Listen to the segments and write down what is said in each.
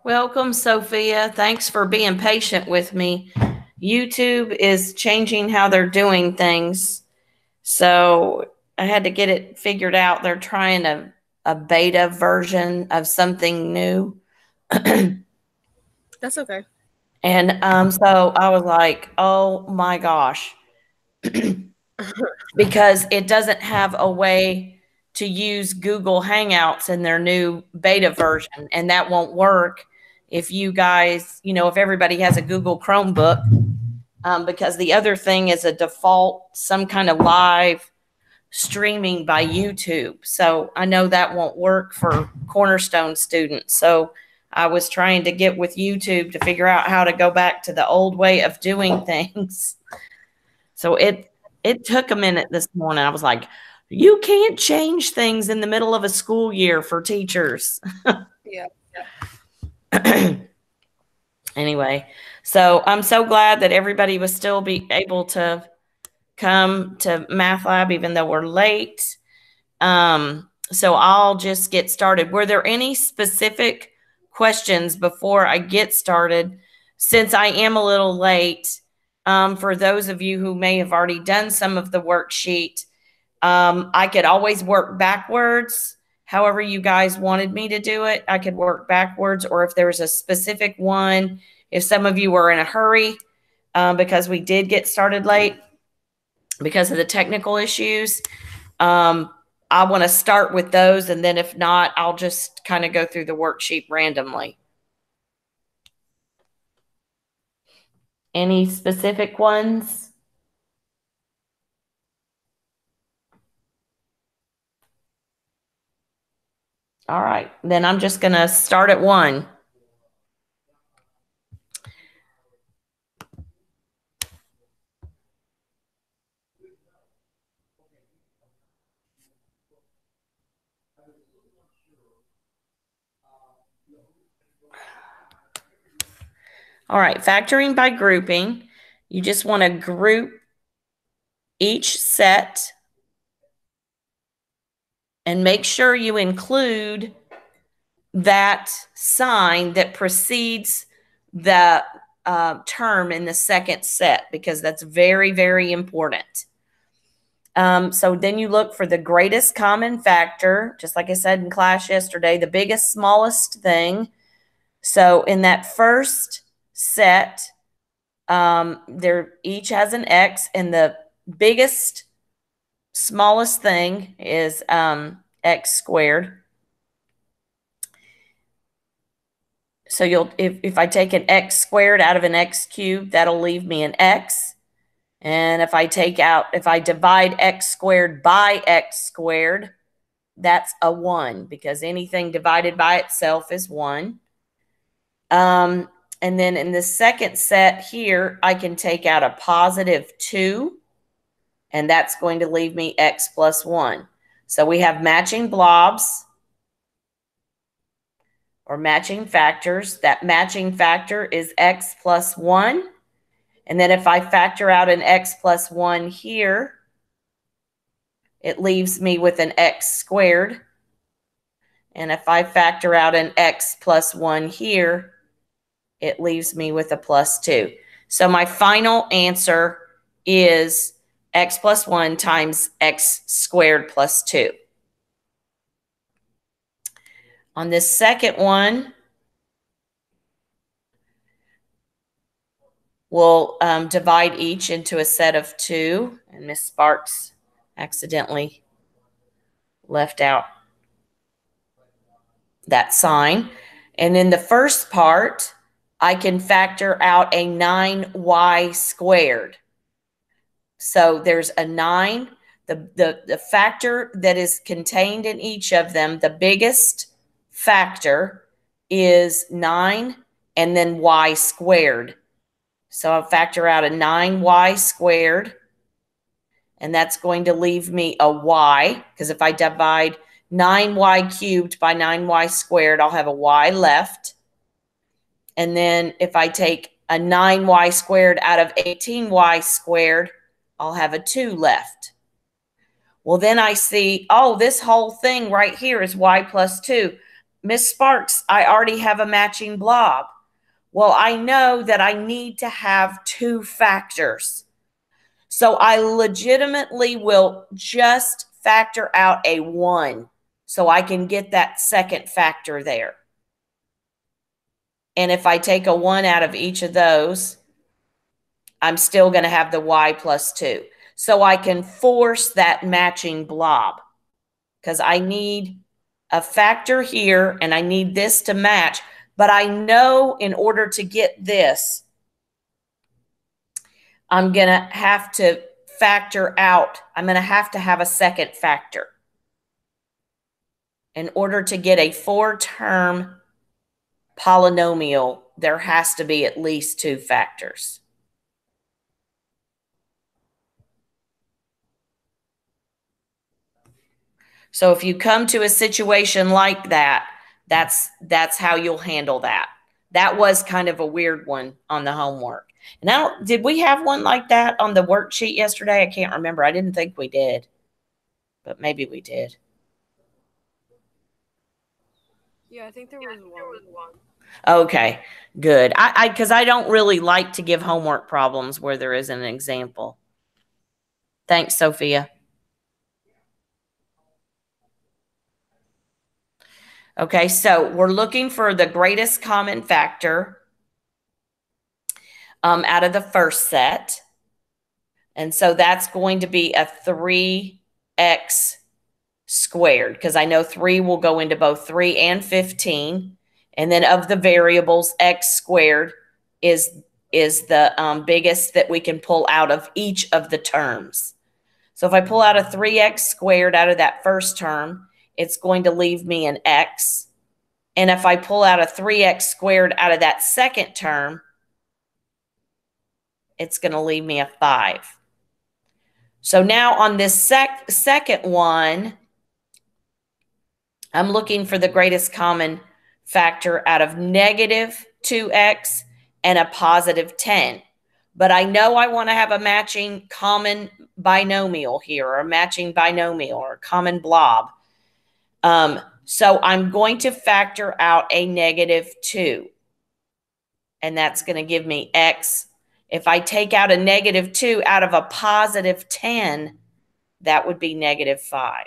Welcome, Sophia. Thanks for being patient with me. YouTube is changing how they're doing things. So I had to get it figured out. They're trying a beta version of something new. That's okay. And so I was like, oh my gosh. Because it doesn't have a way to use Google Hangouts in their new beta version. And that won't work if you guys, if everybody has a Google Chromebook, because the other thing is a default, some kind of live streaming by YouTube. So I know that won't work for Cornerstone students. So I was trying to get with YouTube to figure out how to go back to the old way of doing things. So it took a minute this morning. I was like, you can't change things in the middle of a school year for teachers. Yeah. Anyway, so I'm so glad that everybody was still be able to come to Math Lab, even though we're late. So I'll just get started. Were there any specific questions before I get started? Since I am a little late, for those of you who may have already done some of the worksheet, I could always work backwards. However you guys wanted me to do it, I could work backwards, or if there was a specific one, if some of you were in a hurry, because we did get started late because of the technical issues. I want to start with those, and then if not, I'll just kind of go through the worksheet randomly. Any specific ones? All right, then I'm just going to start at 1. All right, factoring by grouping. You just want to group each set and make sure you include that sign that precedes the term in the second set, because that's very, very important. So then you look for the greatest common factor, just like I said in class yesterday, the biggest, smallest thing. So in that first set, there each has an X, and the biggest, smallest thing is X squared. So if I take an X squared out of an X cubed, that'll leave me an X. And if I divide X squared by X squared, that's a 1, because anything divided by itself is 1. And then in the second set here, I can take out a positive 2, and that's going to leave me X plus 1. So we have matching blobs or matching factors. That matching factor is X plus 1. And then if I factor out an X plus 1 here, it leaves me with an X squared. And if I factor out an X plus 1 here, it leaves me with a plus 2. So my final answer is X plus 1 times X squared plus 2. On this second one, we'll divide each into a set of 2. And Miss Sparks accidentally left out that sign. And in the first part, I can factor out a 9y squared. So there's a 9. The factor that is contained in each of them, the biggest factor is 9 and then y squared. So I'll factor out a 9y squared, and that's going to leave me a y, because if I divide 9y cubed by 9y squared, I'll have a y left. And then if I take a 9y squared out of 18y squared, I'll have a 2 left. Well, then I see, oh, this whole thing right here is y plus 2. Miss Sparks, I already have a matching blob. Well, I know that I need to have two factors. So I legitimately will just factor out a 1 so I can get that second factor there. And if I take a 1 out of each of those, I'm still going to have the y plus 2. So I can force that matching blob because I need a factor here and I need this to match. But I know in order to get this, I'm going to have to factor out. I'm going to have a second factor. In order to get a 4-term polynomial, there has to be at least 2 factors. So if you come to a situation like that, that's how you'll handle that. That was kind of a weird one on the homework. And did we have one like that on the worksheet yesterday? I can't remember. I didn't think we did, but maybe we did. Yeah, I think there was one. Okay, good. Because I don't really like to give homework problems where there isn't an example. Thanks, Sophia. Okay, so we're looking for the greatest common factor out of the first set. And so that's going to be a 3x squared because I know 3 will go into both 3 and 15. And then of the variables, x squared is the biggest that we can pull out of each of the terms. So if I pull out a 3x squared out of that first term, it's going to leave me an x. And if I pull out a 3x squared out of that second term, it's going to leave me a 5. So now on this second one, I'm looking for the greatest common factor out of negative 2x and a positive 10. But I know I want to have a matching common binomial here, or a matching binomial, or a common blob. So I'm going to factor out a negative 2. And that's going to give me x. If I take out a negative 2 out of a positive 10, that would be negative 5.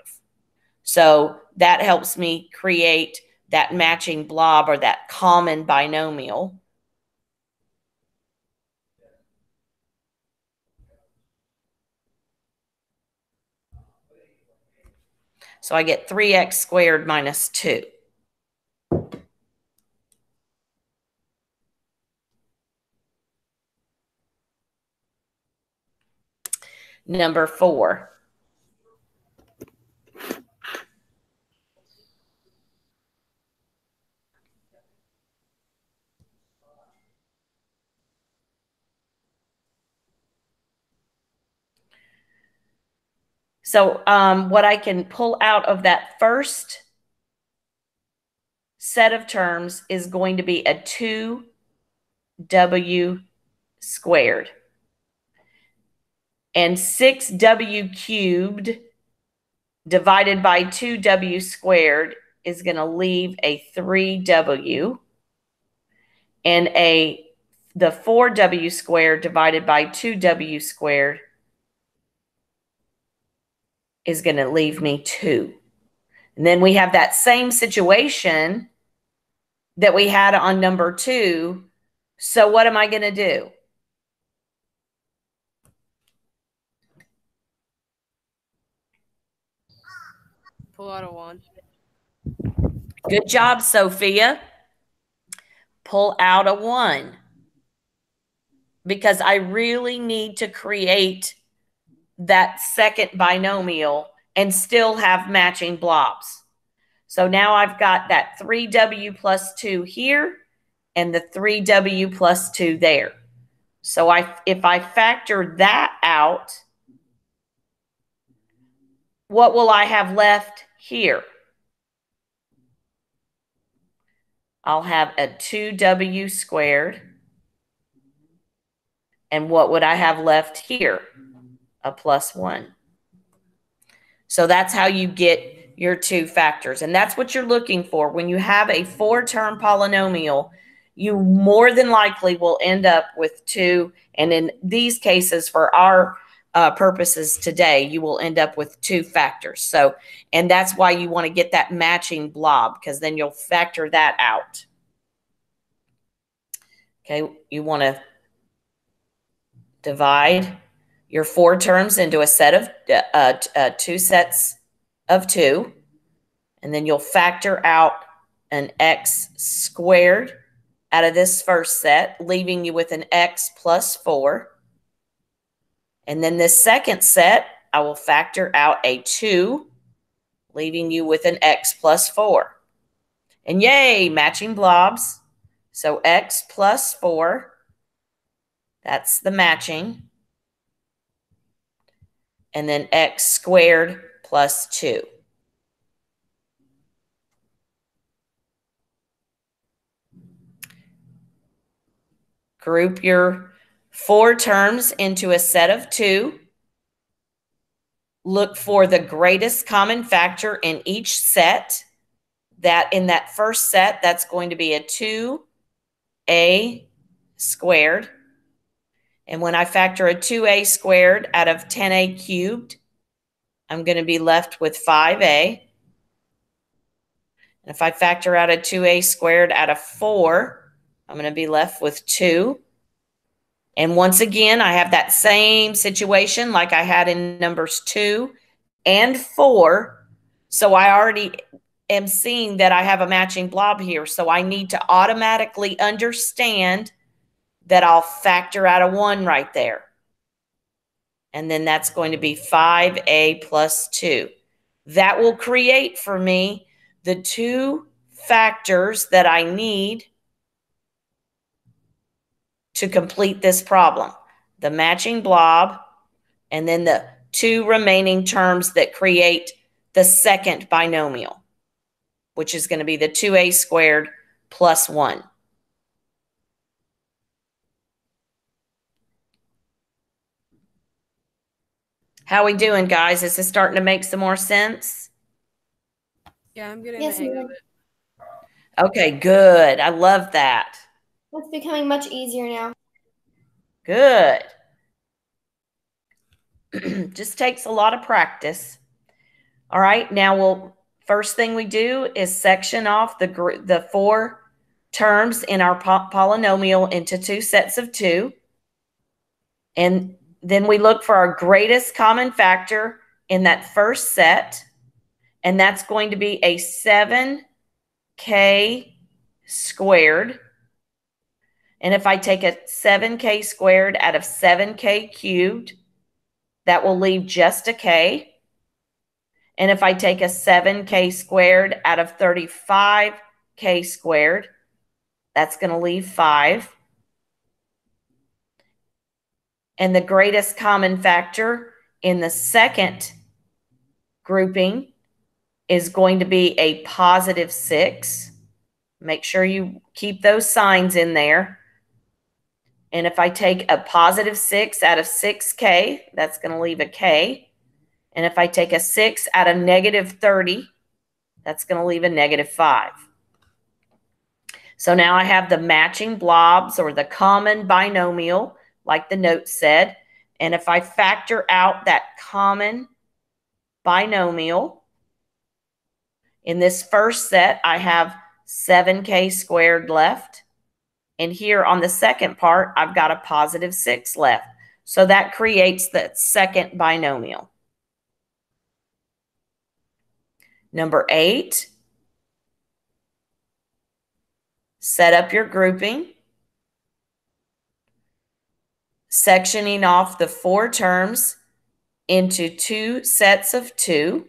So that helps me create that matching blob, or that common binomial. So I get 3x squared minus 2. Number 4. So what I can pull out of that first set of terms is going to be a 2w squared. And 6w cubed divided by 2w squared is going to leave a 3w. And the 4w squared divided by 2w squared is going to leave me 2. And then we have that same situation that we had on number 2. So what am I going to do? Pull out a 1. Good job, Sophia. Pull out a 1. Because I really need to create that second binomial and still have matching blobs. So now I've got that 3w plus 2 here and the 3w plus 2 there. So if I factor that out, what will I have left here? I'll have a 2w squared. And what would I have left here? A plus 1. So that's how you get your two factors. And that's what you're looking for. When you have a four-term polynomial, you more than likely will end up with two. And in these cases, for our purposes today, you will end up with two factors. So, and that's why you want to get that matching blob, because then you'll factor that out. Okay, you want to divide your four terms into a set of two sets of two, and then you'll factor out an x squared out of this first set, leaving you with an x plus 4. And then this second set, I will factor out a 2, leaving you with an x plus 4. And yay, matching blobs. So x plus 4, that's the matching. And then x squared plus 2. Group your four terms into a set of two. Look for the greatest common factor in each set. That in that first set, that's going to be a 2a squared. And when I factor a 2a squared out of 10a cubed, I'm going to be left with 5a. And if I factor out a 2a squared out of 4, I'm going to be left with 2. And once again, I have that same situation like I had in numbers 2 and 4. So I already am seeing that I have a matching blob here. So I need to automatically understand that I'll factor out a 1 right there. And then that's going to be 5a plus 2. That will create for me the two factors that I need to complete this problem. The matching blob, and then the two remaining terms that create the second binomial, which is going to be the 2a squared plus 1. How we doing, guys? Is this starting to make some more sense? Yeah, I'm getting the hang of it. Okay, good. I love that. It's becoming much easier now. Good. Just takes a lot of practice. All right, now first thing we do is section off the four terms in our polynomial into two sets of two. And then we look for our greatest common factor in that first set. And that's going to be a 7k squared. And if I take a 7k squared out of 7k cubed, that will leave just a k. And if I take a 7k squared out of 35k squared, that's going to leave 5. And the greatest common factor in the second grouping is going to be a positive 6. Make sure you keep those signs in there. And if I take a positive 6 out of 6k, that's going to leave a k. And if I take a 6 out of negative 30, that's going to leave a negative 5. So now I have the matching blobs, or the common binomial, like the note said. And if I factor out that common binomial, in this first set, I have 7k squared left. And here on the second part, I've got a positive 6 left. So that creates the second binomial. Number 8, set up your grouping, sectioning off the four terms into two sets of two.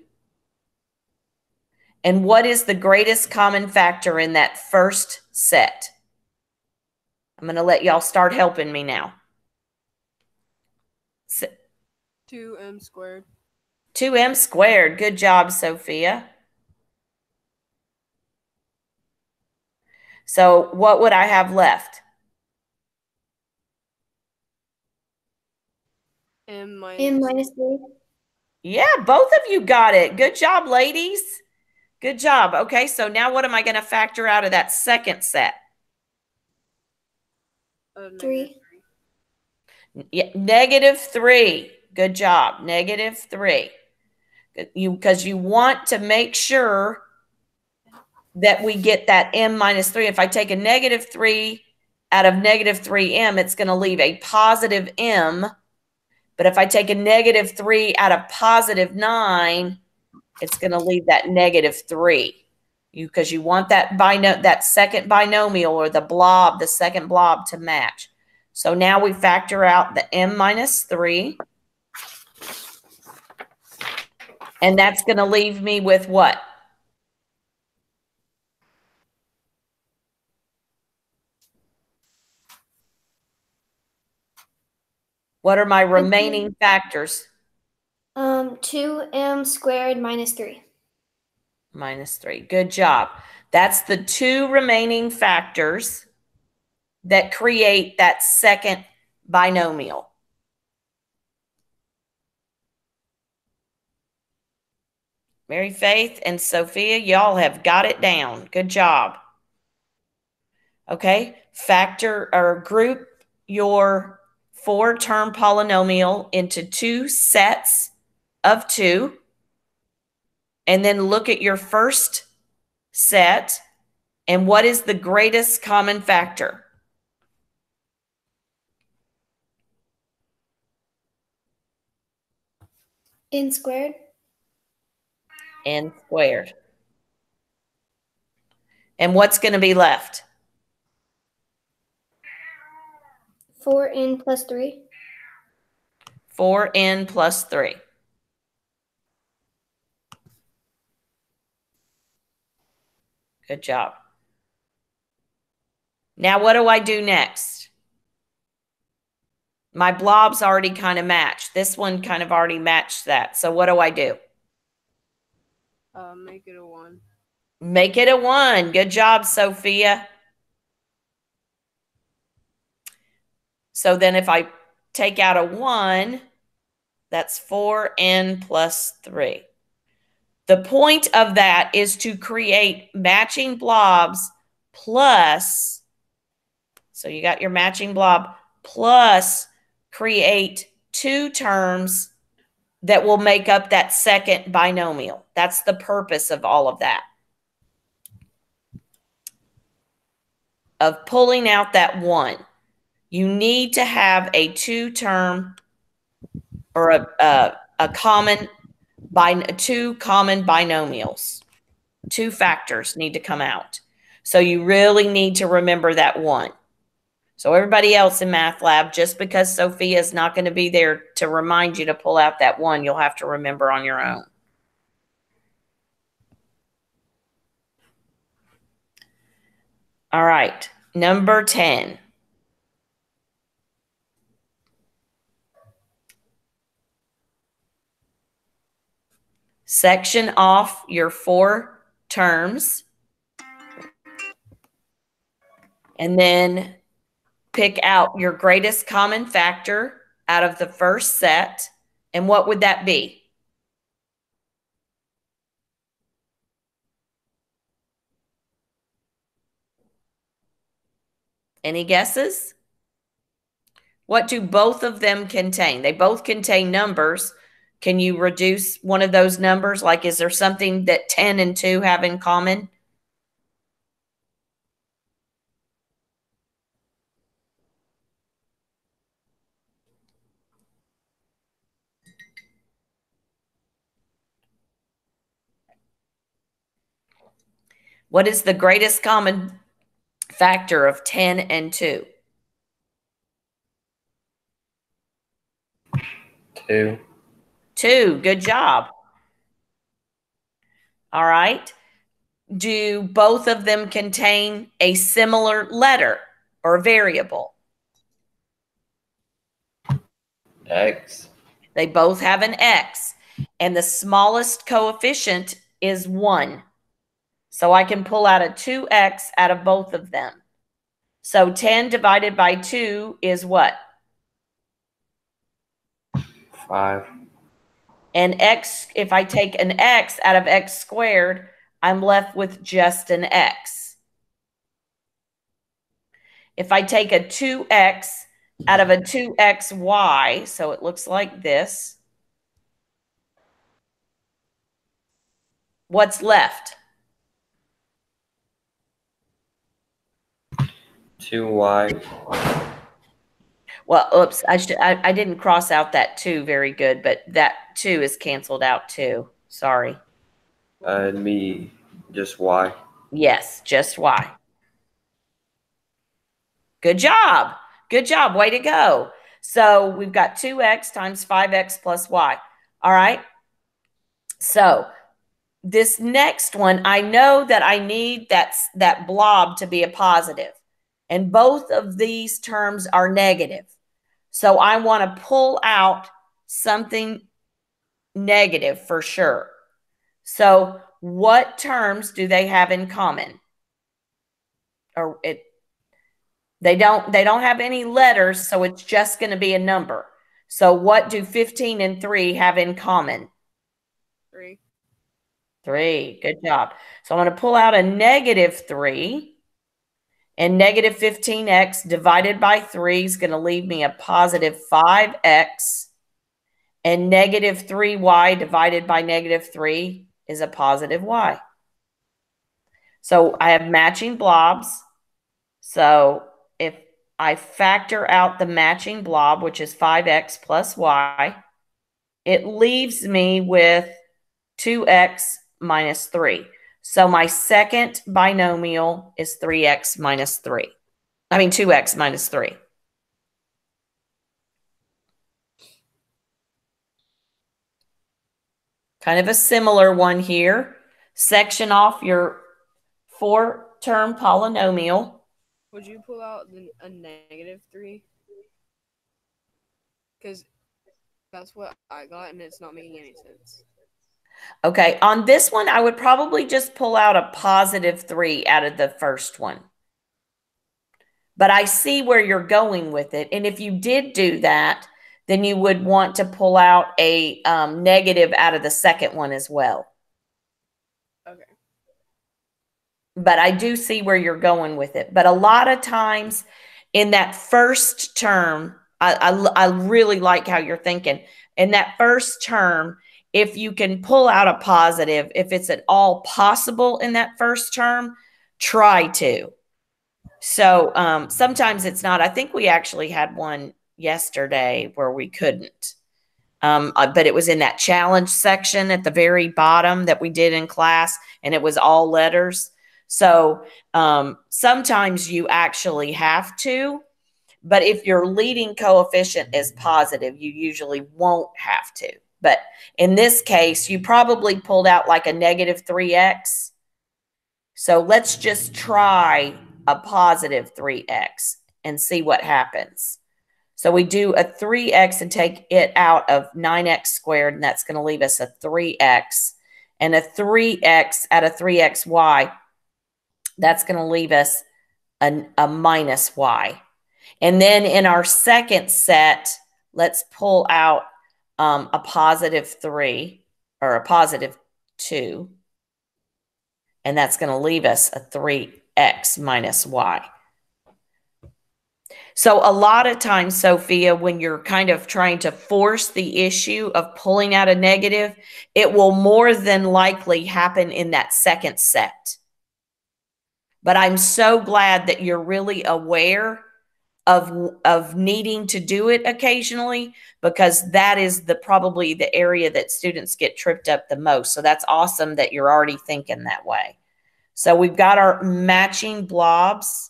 And what is the greatest common factor in that first set? I'm going to let y'all start helping me now. 2m squared. 2m squared. Good job, Sophia. So what would I have left? M M minus 3. Yeah, both of you got it. Good job, ladies. Good job. Okay, so now what am I going to factor out of that second set? 3. Yeah, -3. Good job. -3. Because you want to make sure that we get that m minus 3. If I take a -3 out of -3m, it's going to leave a positive m. But if I take a -3 out of +9, it's going to leave that -3. Because you want that second binomial or the second blob to match. So now we factor out the m minus 3. And that's going to leave me with what? What are my remaining factors? 2m squared minus 3. -3. Good job. That's the two remaining factors that create that second binomial. Mary Faith and Sophia, y'all have got it down. Good job. Okay, factor or group your 4-term polynomial into 2 sets of 2. And then look at your first set. And what is the greatest common factor? N squared. N squared. And what's going to be left? 4n plus 3. 4n plus 3. Good job. Now, what do I do next? My blobs already kind of match. This one kind of already matched that. So what do I do? Make it a 1. Make it a 1. Good job, Sophia. So then if I take out a 1, that's 4n plus 3. The point of that is to create matching blobs plus, so you got your matching blob, plus create 2 terms that will make up that second binomial. That's the purpose of all of that. Of pulling out that 1. You need to have a 2-term or a common two common binomials. 2 factors need to come out. So you really need to remember that 1. So everybody else in Math Lab, just because Sophia is not going to be there to remind you to pull out that 1, you'll have to remember on your own. All right, number 10. Section off your 4 terms. And then pick out your greatest common factor out of the first set. And what would that be? Any guesses? What do both of them contain? They both contain numbers. Can you reduce one of those numbers? Like, is there something that 10 and 2 have in common? What is the greatest common factor of 10 and 2? 2. 2. Good job. All right. Do both of them contain a similar letter or variable? X. They both have an X. And the smallest coefficient is 1. So I can pull out a 2x out of both of them. So 10 divided by 2 is what? 5. And x, if I take an x out of x squared, I'm left with just an x. If I take a 2x out of a 2xy, so it looks like this, what's left? 2y. Well, oops, I didn't cross out that 2 very good, but that 2 is canceled out too. Sorry. And me, just y. Yes, just y. Good job. Good job. Way to go. So we've got 2x times 5x plus y. All right. So this next one, I know that I need that blob to be a positive. And both of these terms are negative. So I want to pull out something negative for sure. So what terms do they have in common? Or they don't have any letters, so it's just going to be a number. So what do 15 and 3 have in common? 3. 3. Good job. So I'm going to pull out a negative 3. And negative 15x divided by 3 is going to leave me a positive 5x. And negative 3y divided by negative 3 is a positive y. So I have matching blobs. So if I factor out the matching blob, which is 5x plus y, it leaves me with 2x minus 3. So my second binomial is 3x minus 3. I mean 2x minus 3. Kind of a similar one here. Section off your 4-term polynomial. Would you pull out a negative 3? Because that's what I got, and it's not making any sense. Okay, on this one, I would probably just pull out a positive 3 out of the first one. But I see where you're going with it. And if you did do that, then you would want to pull out a negative out of the second one as well. Okay. But I do see where you're going with it. But a lot of times in that first term, I really like how you're thinking. In that first term, if you can pull out a positive, if it's at all possible in that first term, try to. So sometimes it's not. I think we actually had one yesterday where we couldn't. But it was in that challenge section at the very bottom that we did in class, and it was all letters. So sometimes you actually have to, but if your leading coefficient is positive, you usually won't have to. But in this case, you probably pulled out like a negative 3x. So let's just try a positive 3x and see what happens. So we do a 3x and take it out of 9x squared, and that's going to leave us a 3x. And a 3x out of 3xy, that's going to leave us a minus y. And then in our second set, let's pull out a positive 3 or a positive 2. And that's going to leave us a 3x minus y. So a lot of times, Sophia, when you're kind of trying to force the issue of pulling out a negative, it will more than likely happen in that second set. But I'm so glad that you're really aware of needing to do it occasionally, because that is probably the area that students get tripped up the most. So that's awesome that you're already thinking that way. So we've got our matching blobs.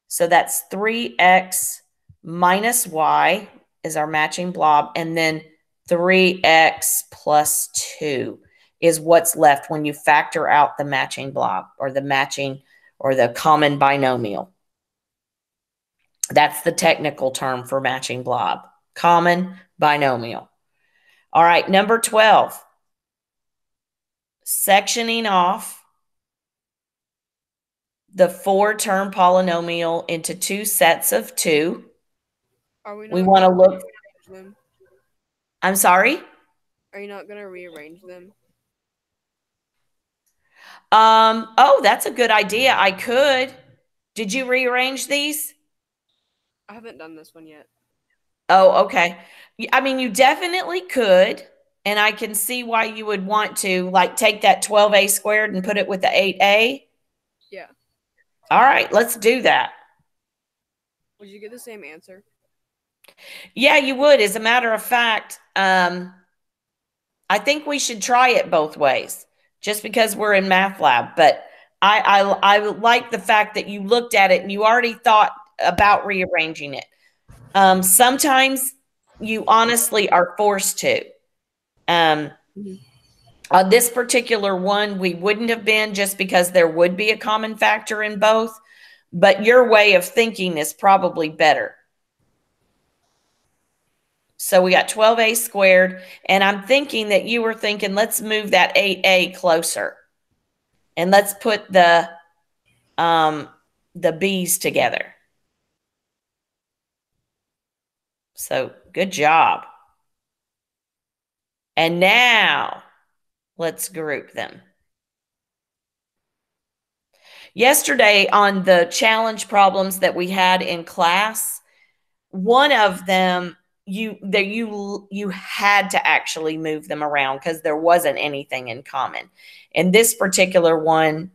So that's 3x minus y is our matching blob. And then 3x plus 2 is what's left when you factor out the matching blob or the matching or the common binomial. That's the technical term for matching blob, common binomial. All right, number 12, sectioning off the 4-term polynomial into 2 sets of 2. We want to look. I'm sorry? Are you not gonna rearrange them? Oh, that's a good idea. I could. Did you rearrange these? I haven't done this one yet. Oh, okay. I mean, you definitely could. And I can see why you would want to like take that 12a squared and put it with the 8a. Yeah. All right, let's do that. Would you get the same answer? Yeah, you would. As a matter of fact, I think we should try it both ways just because we're in math lab. But I like the fact that you looked at it and you already thought about rearranging it. Sometimes you honestly are forced to. On this particular one, we wouldn't have been just because there would be a common factor in both. But your way of thinking is probably better. So we got 12a squared, and I'm thinking that you were thinking, let's move that 8a closer. And let's put the b's together. So good job. And now let's group them. Yesterday on the challenge problems that we had in class, one of them you had to actually move them around because there wasn't anything in common. In this particular one,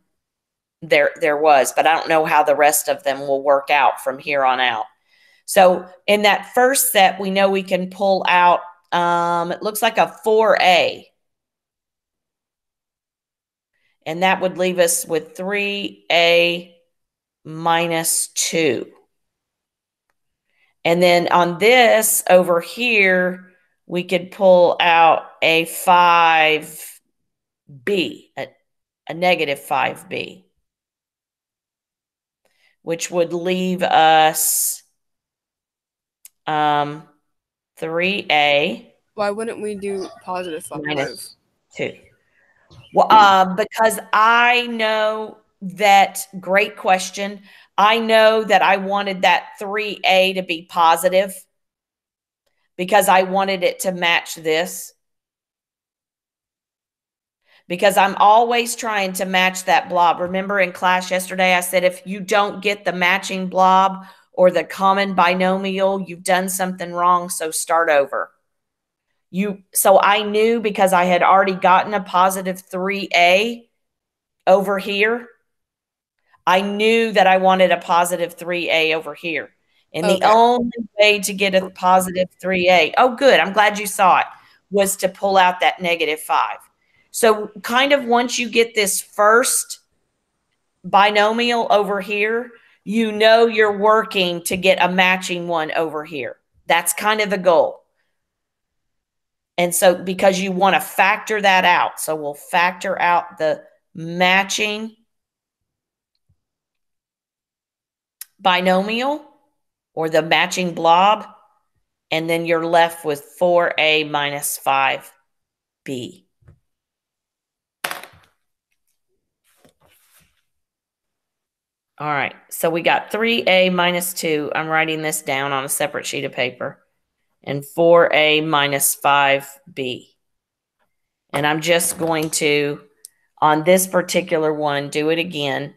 there was, but I don't know how the rest of them will work out from here on out. So in that first set, we know we can pull out, it looks like a 4a. And that would leave us with 3a minus 2. And then on this over here, we could pull out a 5b, a negative 5b, which would leave us 3a. Why wouldn't we do positive 5? Minus 2. Well, because I know that, great question. I know that I wanted that 3a to be positive because I wanted it to match this. Because I'm always trying to match that blob. Remember in class yesterday, I said, if you don't get the matching blob or the common binomial, you've done something wrong, so start over. So I knew because I had already gotten a positive 3a over here, I knew that I wanted a positive 3a over here. And the only way to get a positive 3a, oh, good, I'm glad you saw it, was to pull out that negative 5. So kind of once you get this first binomial over here, you know you're working to get a matching one over here. That's kind of the goal. And so because you want to factor that out. So we'll factor out the matching binomial or the matching blob. And then you're left with 4a minus 5b. All right. So we got 3a minus 2. I'm writing this down on a separate sheet of paper. And 4a minus 5b. And I'm just going to, on this particular one, do it again.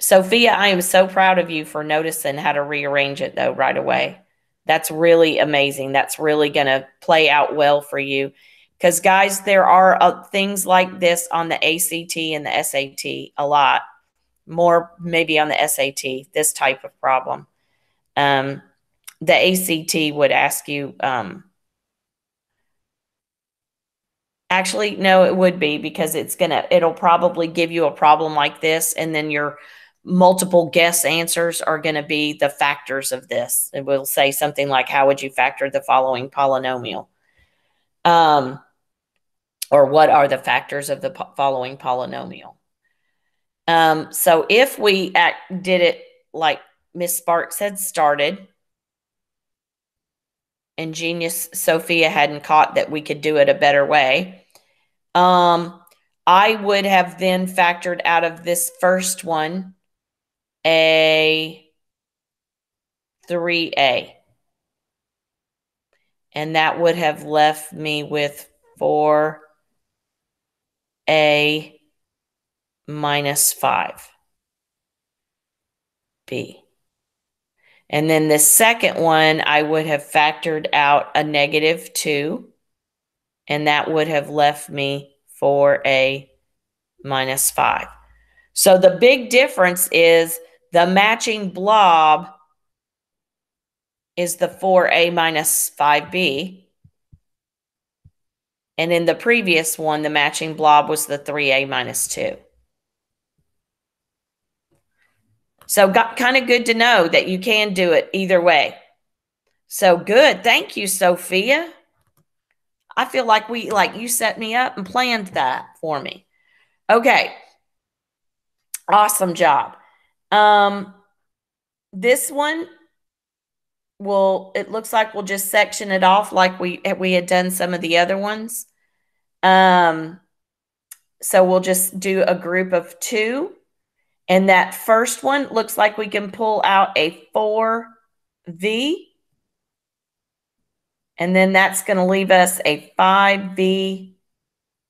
Sophia, I am so proud of you for noticing how to rearrange it, though, right away. That's really amazing. That's really going to play out well for you. Because, guys, there are things like this on the ACT and the SAT a lot. More maybe on the SAT, this type of problem. The ACT would ask you, actually, no, it would be because it'll probably give you a problem like this, and then your multiple guess answers are going to be the factors of this. It will say something like, how would you factor the following polynomial? Or what are the factors of the following polynomial? So if we did it like Miss Sparks had started, and genius Sophia hadn't caught that we could do it a better way, I would have then factored out of this first one a 3a. And that would have left me with 4a minus 5b. And then the second one, I would have factored out a negative 2. And that would have left me 4a minus 5. So the big difference is the matching blob is the 4a minus 5b. And in the previous one, the matching blob was the 3a minus 2. So kind of good to know that you can do it either way. So good. Thank you, Sophia. I feel like you set me up and planned that for me. Okay. Awesome job. This one it looks like we'll just section it off like we had done some of the other ones. So we'll just do a group of 2. And that first one looks like we can pull out a 4v. And then that's going to leave us a 5v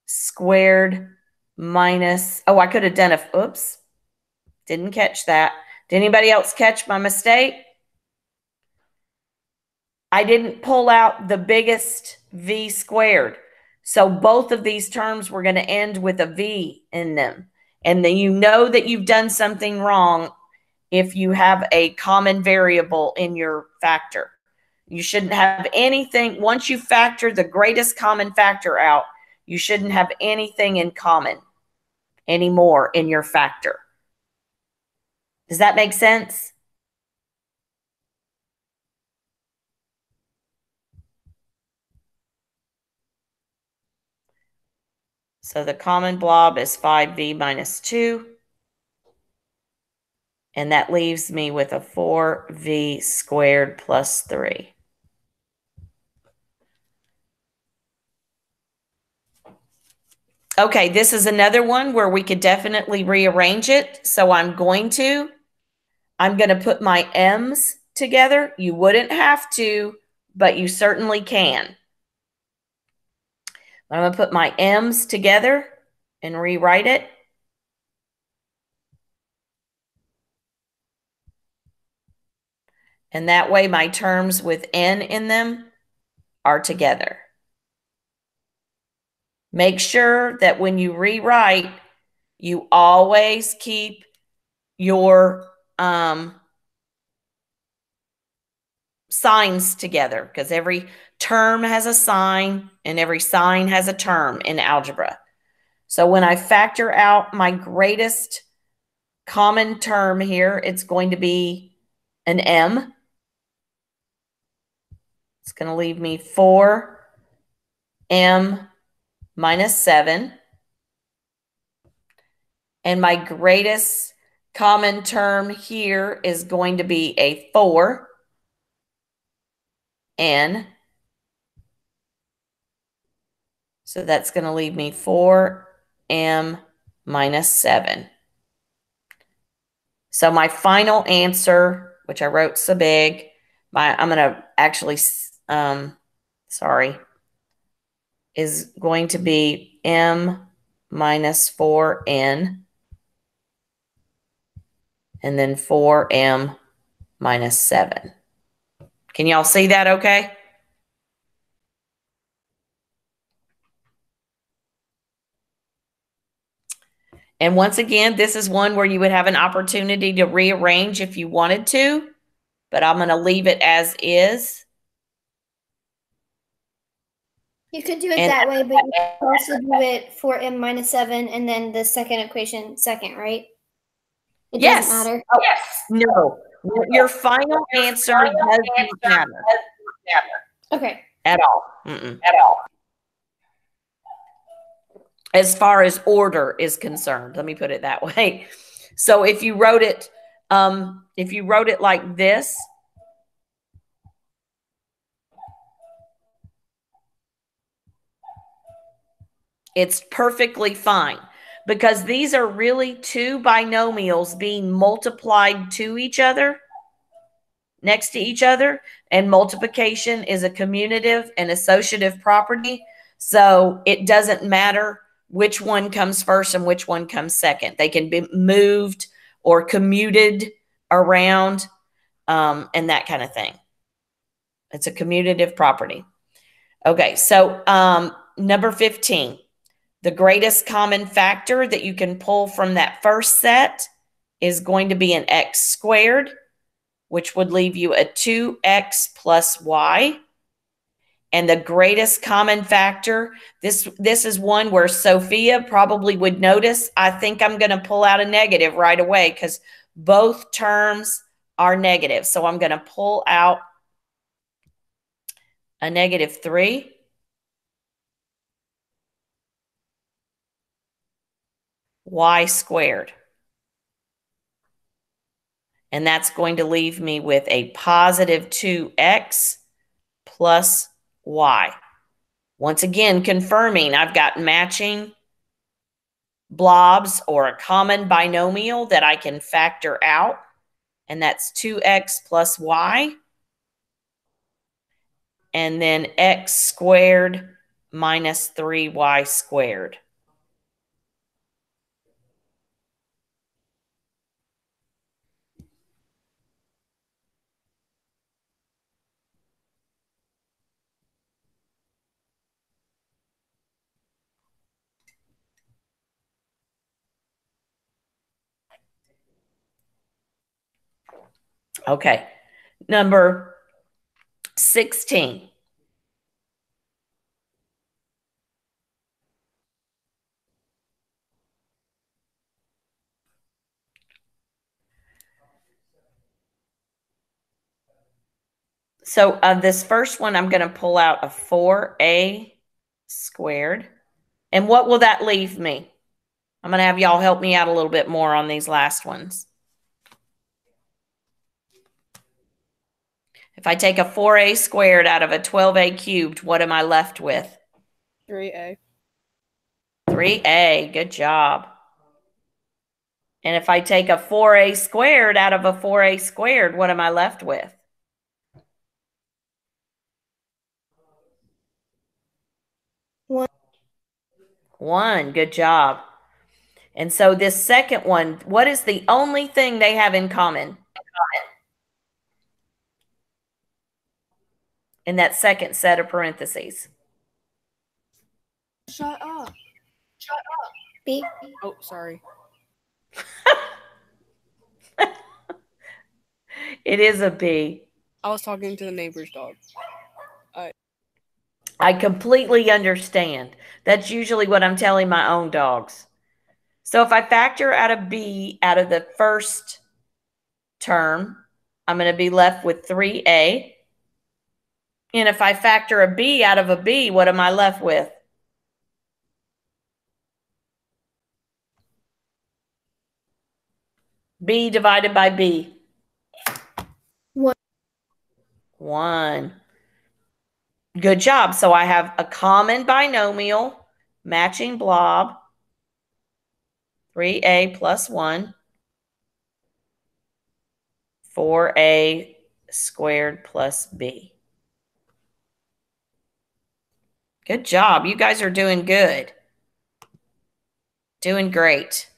squared minus, I could have done oops, didn't catch that. Did anybody else catch my mistake? I didn't pull out the biggest v squared. So both of these terms were going to end with a v in them. And then you know that you've done something wrong if you have a common variable in your factor. You shouldn't have anything. Once you factor the greatest common factor out, you shouldn't have anything in common anymore in your factor. Does that make sense? So the common blob is 5v minus 2. And that leaves me with a 4v squared plus 3. Okay, this is another one where we could definitely rearrange it. So I'm going to put my m's together. You wouldn't have to, but you certainly can. I'm going to put my m's together and rewrite it. And that way my terms with n in them are together. Make sure that when you rewrite, you always keep your signs together, because every term has a sign and every sign has a term in algebra. So when I factor out my greatest common term here, it's going to be an m. It's going to leave me 4m minus 7. And my greatest common term here is going to be a 4n. So that's going to leave me 4m minus 7. So my final answer, which I wrote so big, I'm going to actually, is going to be m minus 4n. And then 4m minus 7. Can y'all see that okay? And once again, this is one where you would have an opportunity to rearrange if you wanted to, but I'm going to leave it as is. You could do it that way, but you could also do it for m minus 7 and then the second equation second, right? It doesn't matter. Oh, yes. No. Your final answer doesn't matter. Okay. At all. At all. As far as order is concerned, let me put it that way. So if you wrote it like this, it's perfectly fine, because these are really two binomials being multiplied to each other, next to each other, and multiplication is a commutative and associative property. So it doesn't matter which one comes first and which one comes second. They can be moved or commuted around, and that kind of thing. It's a commutative property. Okay, so number 15, the greatest common factor that you can pull from that first set is going to be an x squared, which would leave you a 2x plus y. And the greatest common factor, this is one where Sophia probably would notice. I think I'm going to pull out a negative right away because both terms are negative. So I'm going to pull out a -3. Y squared. And that's going to leave me with a positive 2x plus y. Once again, confirming I've got matching blobs or a common binomial that I can factor out. And that's 2x plus y. And then x squared minus 3y squared. Okay, number 16. So this first one, I'm going to pull out a 4a squared. And what will that leave me? I'm going to have y'all help me out a little bit more on these last ones. If I take a 4a squared out of a 12a cubed, what am I left with? 3a. 3a, good job. And if I take a 4a squared out of a 4a squared, what am I left with? 1, good job. And so this second one, what is the only thing they have in common? In that second set of parentheses. Shut up. B. Oh, sorry. It is a B. I was talking to the neighbor's dog. I completely understand. That's usually what I'm telling my own dogs. So if I factor out a B out of the first term, I'm going to be left with 3a. And if I factor a B out of a B, what am I left with? B divided by B. 1. Good job. So I have a common binomial, matching blob, 3a plus 1, 4a squared plus b. Good job. You guys are doing good. Doing great.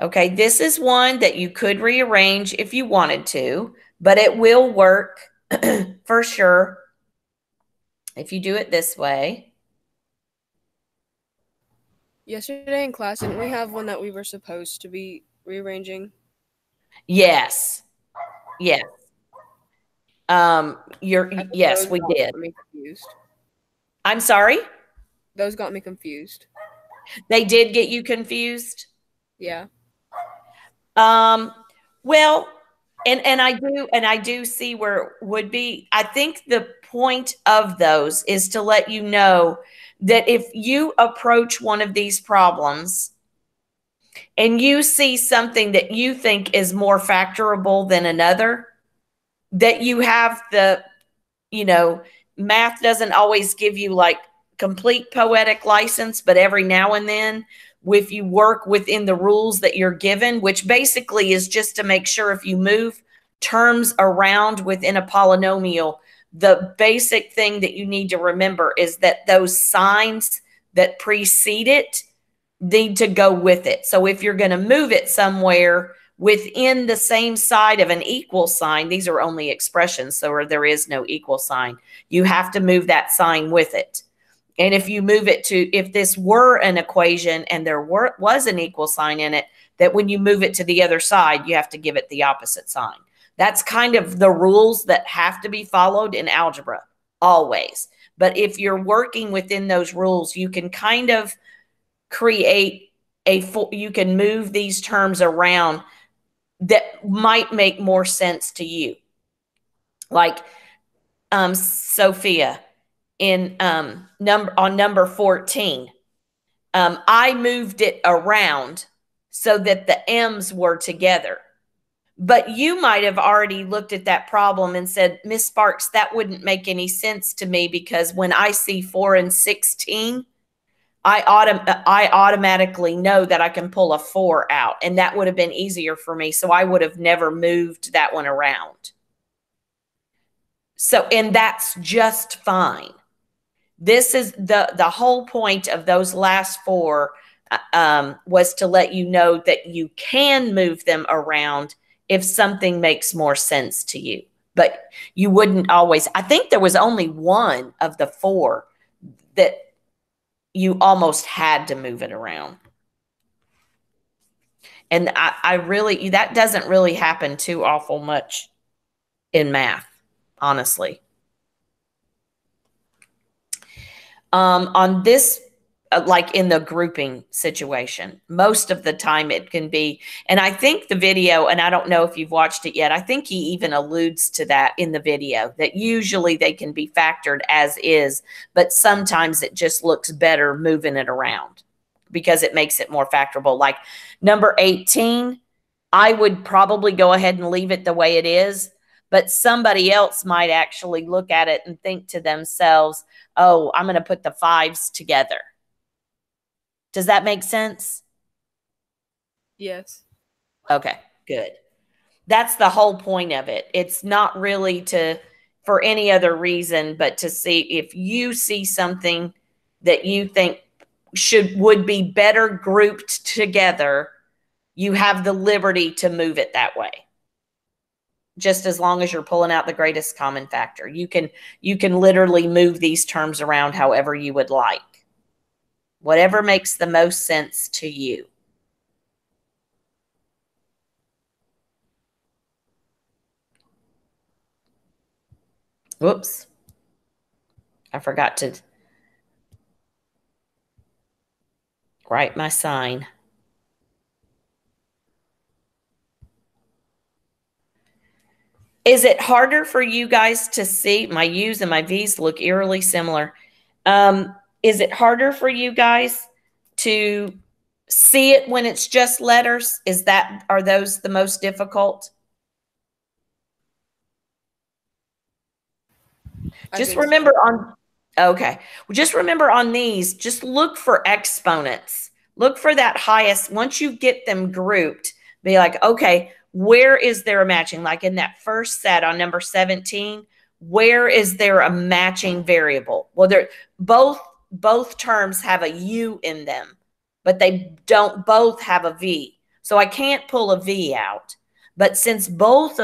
Okay, this is one that you could rearrange if you wanted to, but it will work for sure if you do it this way. Yesterday in class, didn't we have one that we were supposed to be rearranging? Yes. Yes. Yes, we did. Got me confused. I'm sorry? Those got me confused. They did get you confused? Yeah. Well, and I do see where it would be. I think the point of those is to let you know that if you approach one of these problems and you see something that you think is more factorable than another, that you have the, math doesn't always give you like complete poetic license, but every now and then if you work within the rules that you're given, which basically is just to make sure if you move terms around within a polynomial, the basic thing that you need to remember is that those signs that precede it need to go with it. So if you're going to move it somewhere within the same side of an equal sign, these are only expressions, so there is no equal sign. You have to move that sign with it. And if you move it to, if this were an equation and there was an equal sign in it, that when you move it to the other side, you have to give it the opposite sign. That's kind of the rules that have to be followed in algebra, always. But if you're working within those rules, you can kind of create you can move these terms around that might make more sense to you. Like Sophia, in number 14, I moved it around so that the M's were together. But you might have already looked at that problem and said, Miss Sparks, that wouldn't make any sense to me because when I see 4 and 16, I automatically know that I can pull a 4 out, and that would have been easier for me. So I would have never moved that one around. So, and that's just fine. This is the whole point of those last 4 was to let you know that you can move them around if something makes more sense to you. But you wouldn't always. I think there was only one of the 4 that you almost had to move it around. And I really, that doesn't really happen too awful much in math, honestly. On this, like in the grouping situation, most of the time it can be, and I think the video, and I don't know if you've watched it yet, I think he even alludes to that in the video, that usually they can be factored as is, but sometimes it just looks better moving it around because it makes it more factorable. Like number 18, I would probably go ahead and leave it the way it is, but somebody else might actually look at it and think to themselves, oh, I'm going to put the 5s together. Does that make sense? Yes. Okay, good. That's the whole point of it. It's not really for any other reason, but to see if you see something that you think would be better grouped together, you have the liberty to move it that way. Just as long as you're pulling out the greatest common factor. You can literally move these terms around however you would like. Whatever makes the most sense to you. Whoops. I forgot to write my sign. Is it harder for you guys to see? My U's and my V's look eerily similar. Is it harder for you guys to see it when it's just letters? Are those the most difficult? Just remember just remember on these, just look for exponents. Look for that highest. Once you get them grouped, be like, okay, where is there a matching? Like in that first set on number 17, where is there a matching variable? Well, both terms have a U in them, but they don't both have a V. So I can't pull a V out. But since both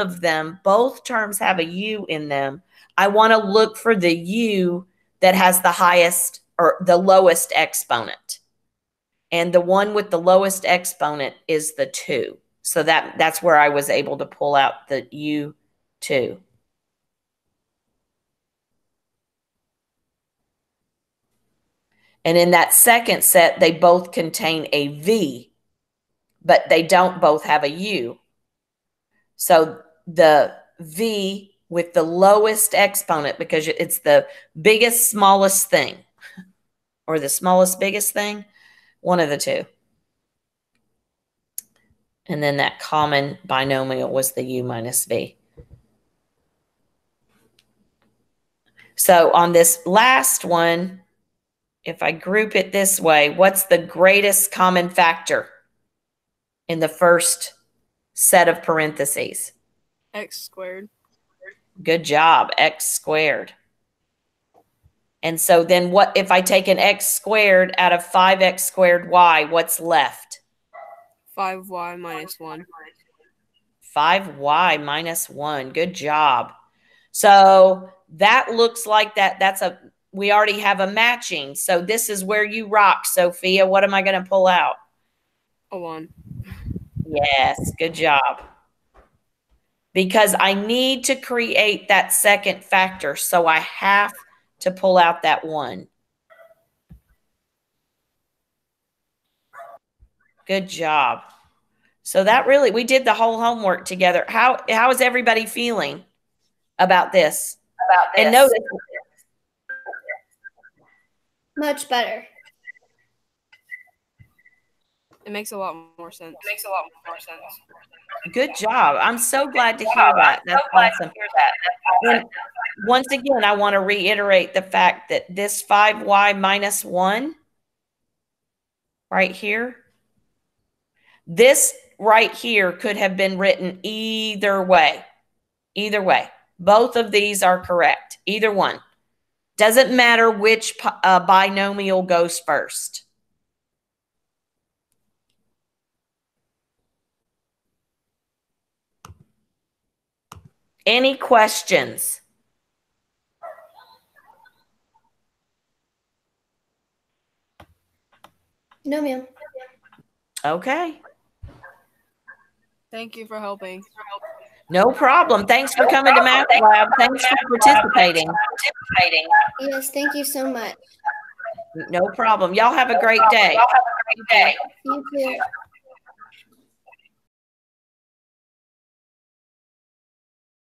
terms have a U in them, I want to look for the U that has the highest or the lowest exponent. And the one with the lowest exponent is the 2. So that's where I was able to pull out the U2. And in that second set, they both contain a V, but they don't both have a U. So the V with the lowest exponent, because it's the biggest, smallest thing, or the smallest, biggest thing, one of the two. And then that common binomial was the U minus V. So on this last one, if I group it this way, what's the greatest common factor in the first set of parentheses? X squared. Good job, x squared. And so then what if I take an x squared out of 5x squared y, what's left? 5y minus 1. 5y minus 1. Good job. So that looks like we already have a matching. So this is where you rock, Sophia. What am I going to pull out? A 1. Yes, good job. Because I need to create that second factor, so I have to pull out that 1. Good job. So that really, we did the whole homework together. How is everybody feeling about this? And notice, Much better. It makes a lot more sense. good job. I'm so glad to hear that. That's awesome. And once again, I want to reiterate the fact that this 5y minus 1 right here, this right here could have been written either way. Either way. Both of these are correct. Either one. Doesn't matter which binomial goes first. Any questions? No, ma'am. Okay. Thank you for helping. No problem. Thanks for coming to Math Lab. Thanks for participating. Yes, thank you so much. No problem. Y'all have a great day. You too.